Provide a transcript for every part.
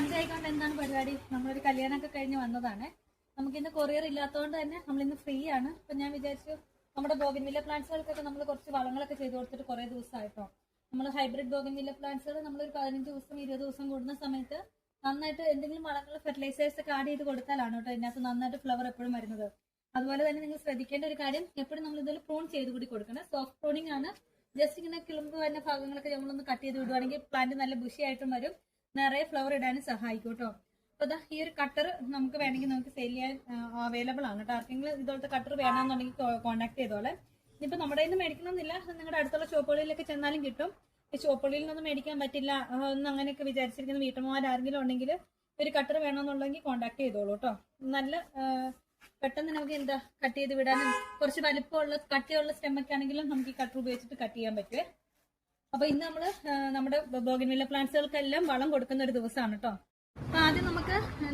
Sunday ആയിക്കൊണ്ട് എന്താണ് പരിപാടി? നമ്മളൊരു കല്യാണമൊക്കെ കഴിഞ്ഞ് വന്നതാണ്. നമുക്കിന്ന് കൊറിയർ ഇല്ലാത്തതുകൊണ്ട് തന്നെ നമ്മളിന്ന് ഫ്രീ ആണ്. അപ്പൊ ഞാൻ വിചാരിച്ചു നമ്മുടെ ബോഗൻവില്ല പ്ലാന്റ്സുകൾക്കൊക്കെ നമ്മൾ കുറച്ച് വളങ്ങളൊക്കെ ചെയ്ത് കൊടുത്തിട്ട് കുറെ ദിവസമായിട്ടോ. നമ്മൾ ഹൈബ്രിഡ് ബോഗൻവില്ല പ്ലാന്റ്സുകൾ നമ്മളൊരു 15 ദിവസം 20 ദിവസം കൂടുന്ന സമയത്ത് നന്നായിട്ട് എന്തെങ്കിലും വളങ്ങൾ ഫെർട്ടിലൈസേഴ്സ് ഒക്കെ ആഡ് ചെയ്ത് കൊടുത്താലാണ് കേട്ടോ ഇതിനകത്ത് നന്നായിട്ട് ഫ്ലവർ എപ്പോഴും വരുന്നത്. അതുപോലെ തന്നെ നിങ്ങൾ ശ്രദ്ധിക്കേണ്ട ഒരു കാര്യം, എപ്പോഴും നമ്മൾ ഇതിൽ പ്രൂൺ ചെയ്ത് കൂടി കൊടുക്കണം. സോഫ്റ്റ് പ്രൂണിംഗ് ആണ്. ജസ്റ്റ് ഇങ്ങനെ കിളുമ്പ് വരുന്ന ഭാഗങ്ങളൊക്കെ നമ്മളൊന്ന് കട്ട് ചെയ്ത് വിടുവാണെങ്കിൽ പ്ലാന്റ് നല്ല ബുഷിയായിട്ടും വരും, നിറയെ ഫ്ലവർ ഇടാനും സഹായിക്കും കേട്ടോ. അപ്പൊ ഈ ഒരു കട്ടർ നമുക്ക് വേണമെങ്കിൽ നമുക്ക് സെയിൽ ചെയ്യാൻ അവൈലബിൾ ആണ് കേട്ടോ. ആർക്കെങ്കിലും ഇതുപോലത്തെ കട്ടർ വേണമെന്നുണ്ടെങ്കിൽ കോൺടാക്ട് ചെയ്തോളെ. ഇനിയിപ്പോൾ നമ്മുടെ കയ്യിൽ നിന്ന് മേടിക്കണമെന്നില്ല, നിങ്ങളുടെ അടുത്തുള്ള ഷോപ്പുകളിലൊക്കെ ചെന്നാലും കിട്ടും. ഈ ഷോപ്പുകളിൽ നിന്നൊന്നും മേടിക്കാൻ പറ്റില്ല എന്ന് അങ്ങനെയൊക്കെ വിചാരിച്ചിരിക്കുന്ന വീട്ടമ്മമാരാരെങ്കിലും ഉണ്ടെങ്കിൽ ഒരു കട്ടർ വേണമെന്നുണ്ടെങ്കിൽ കോൺടാക്ട് ചെയ്തോളൂ കേട്ടോ. നല്ല പെട്ടെന്ന് നമുക്ക് എന്താ കട്ട് ചെയ്ത് വിടാനും കുറച്ച് വലിപ്പമുള്ള കട്ടിയുള്ള സ്റ്റെമ്മൊക്കെ ആണെങ്കിലും നമുക്ക് ഈ കട്ടർ ഉപയോഗിച്ചിട്ട് കട്ട് ചെയ്യാൻ പറ്റുമേ. അപ്പൊ ഇന്ന് നമ്മള് നമ്മുടെ ബോഗൻവില്ല പ്ലാന്റ്സുകൾക്കെല്ലാം വളം കൊടുക്കുന്ന ഒരു ദിവസമാണ് കേട്ടോ. അപ്പൊ ആദ്യം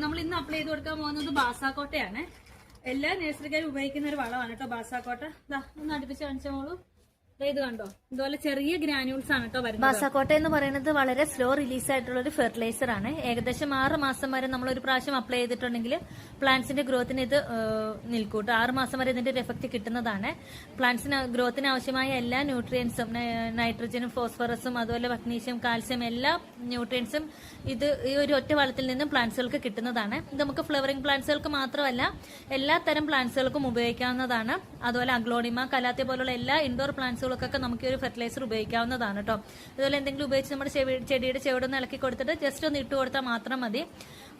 നമ്മൾ ഇന്ന് അപ്ലൈ ചെയ്ത് കൊടുക്കാൻ പോകുന്നത് ബാസാക്കോട്ടയാണ്. എല്ലാ നഴ്സറിക്കാരും ഉപയോഗിക്കുന്ന ഒരു വളമാണ് കേട്ടോ ബാസാക്കോട്ട. ഒന്ന് അടുപ്പിച്ച് കാണിച്ചോളൂ. ഇത് കണ്ടോ, ഇതുപോലെ ചെറിയ ഗ്രാനുൾസ് ആണ് കേട്ടോ വരുന്നത്. ബാസാക്കോട്ട എന്ന് പറയുന്നത് വളരെ സ്ലോ റിലീസ് ആയിട്ടുള്ള ഒരു ഫെർട്ടിലൈസർ ആണ്. ഏകദേശം 6 മാസം വരെ നമ്മൾ ഒരു പ്രാവശ്യം അപ്ലൈ ചെയ്തിട്ടുണ്ടെങ്കിൽ പ്ലാന്റ്സിന്റെ ഗ്രോത്തിന് ഇത് നിൽക്കൂട്ടോ. 6 മാസം വരെ ഇതിന്റെ ഒരു എഫക്ട് കിട്ടുന്നതാണ്. പ്ലാന്റ്സിന് ഗ്രോത്തിന് ആവശ്യമായ എല്ലാ ന്യൂട്രിയൻസും, നൈട്രജനും ഫോസ്ഫറസും അതുപോലെ മഗ്നീഷ്യം, കാൽസ്യം, എല്ലാ ന്യൂട്രിയൻസും ഇത് ഈ ഒരു ഒറ്റ വളത്തിൽ നിന്നും പ്ലാന്റ്സുകൾക്ക് കിട്ടുന്നതാണ്. ഇത് നമുക്ക് ഫ്ലവറിംഗ് പ്ലാന്റ്സുകൾക്ക് മാത്രമല്ല എല്ലാ തരം പ്ലാന്റ്സുകൾക്കും ഉപയോഗിക്കാവുന്നതാണ്. അതുപോലെ അഗ്ലോണിമ, കലാത്തിയ പോലുള്ള എല്ലാ ഇൻഡോർ പ്ലാന്റ്സുകൾക്കൊക്കെ നമുക്ക് ഒരു ഫെർട്ടിലൈസർ ഉപയോഗിക്കാവുന്നതാണ് കേട്ടോ. ഇതുപോലെ എന്തെങ്കിലും ഉപയോഗിച്ച് നമ്മുടെ ചെടിയുടെ ചെവിടൊന്ന് ഇളക്കി കൊടുത്തിട്ട് ജസ്റ്റ് ഒന്ന് ഇട്ട് കൊടുത്താൽ മാത്രം മതി.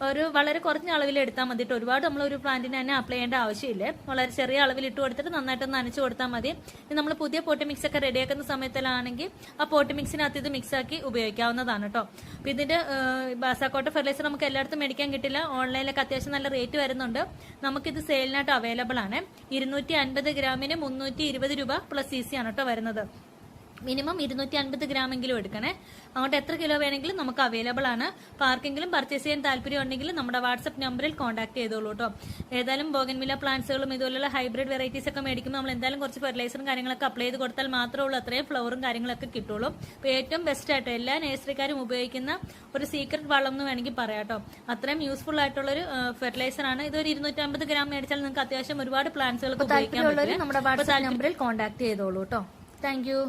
ഒരു വളരെ കുറഞ്ഞ അളവിൽ എടുത്താൽ മതി. ഒരുപാട് നമ്മൾ ഒരു പ്ലാന്റിന് തന്നെ അപ്ലൈ ചെയ്യേണ്ട ആവശ്യമില്ല. വളരെ ചെറിയ അളവിൽ ഇട്ട് കൊടുത്തിട്ട് നന്നായിട്ടൊന്ന് നനച്ചു കൊടുത്താൽ മതി. നമ്മൾ പുതിയ പോട്ടി മിക്സ് ഒക്കെ റെഡിയാക്കുന്ന സമയത്തിലാണെങ്കിൽ ആ പോട്ടി മിക്സിനകത്ത് ഇത് മിക്സ് ആക്കി ഉപയോഗിക്കാവുന്നതാണ് കേട്ടോ. അപ്പൊ ഇതിന്റെ ബാസാക്കോട്ട ഫെർട്ടിലൈസർ നമുക്ക് എല്ലായിടത്തും മേടിക്കാൻ കിട്ടില്ല. ഓൺലൈനിലൊക്കെ അത്യാവശ്യം നല്ല റേറ്റ് വരുന്നുണ്ട്. നമുക്കിത് സെയിലിനായിട്ട് അവൈലബിൾ ആണ്. 250 ഗ്രാമിന് 320 രൂപ പ്ലസ് CC ആണ് കേട്ടോ വരുന്നത്. മിനിമം 250 ഗ്രാമെങ്കിലും എടുക്കണേ. അങ്ങോട്ട് എത്ര കിലോ വേണമെങ്കിലും നമുക്ക് അവൈലബിൾ ആണ്. അപ്പോൾ ആർക്കെങ്കിലും പർച്ചേസ് ചെയ്യാൻ താല്പര്യം ഉണ്ടെങ്കിൽ നമ്മുടെ വാട്സ്ആപ്പ് നമ്പറിൽ കോൺടാക്ട് ചെയ്തോളൂ കേട്ടോ. ഏതായാലും ബോഗൻവില്ല പ്ലാന്റ്സുകളും ഇതുപോലുള്ള ഹൈബ്രിഡ് വെറൈറ്റീസ് ഒക്കെ മേടിക്കുമ്പോൾ നമ്മൾ എന്തായാലും കുറച്ച് ഫെർട്ടിലൈസറും കാര്യങ്ങളൊക്കെ അപ്ലൈ ചെയ്ത് കൊടുത്താൽ മാത്രമേ ഉള്ളൂ അത്രയും ഫ്ലവറും കാര്യങ്ങളൊക്കെ കിട്ടുള്ളൂ. അപ്പോൾ ഏറ്റവും ബെസ്റ്റ് ആയിട്ട് എല്ലാ നഴ്സറിക്കാരും ഉപയോഗിക്കുന്ന ഒരു സീക്രട്ട് വളം എന്ന് വേണമെങ്കിൽ പറയാം കേട്ടോ. അത്രയും യൂസ്ഫുൾ ആയിട്ടുള്ളൊരു ഫെർട്ടിലൈസർ ആണ്. ഇതൊരു 250 ഗ്രാം മേടിച്ചാൽ നിങ്ങൾക്ക് അത്യാവശ്യം ഒരുപാട് പ്ലാന്റ്സുകൾക്ക് ഉപയോഗിക്കാൻ പറ്റും. നമ്മുടെ വാട്സ്ആപ്പ് നമ്പറിൽ കോൺടാക്ട് ചെയ്തോളൂ കേട്ടോ. Thank you.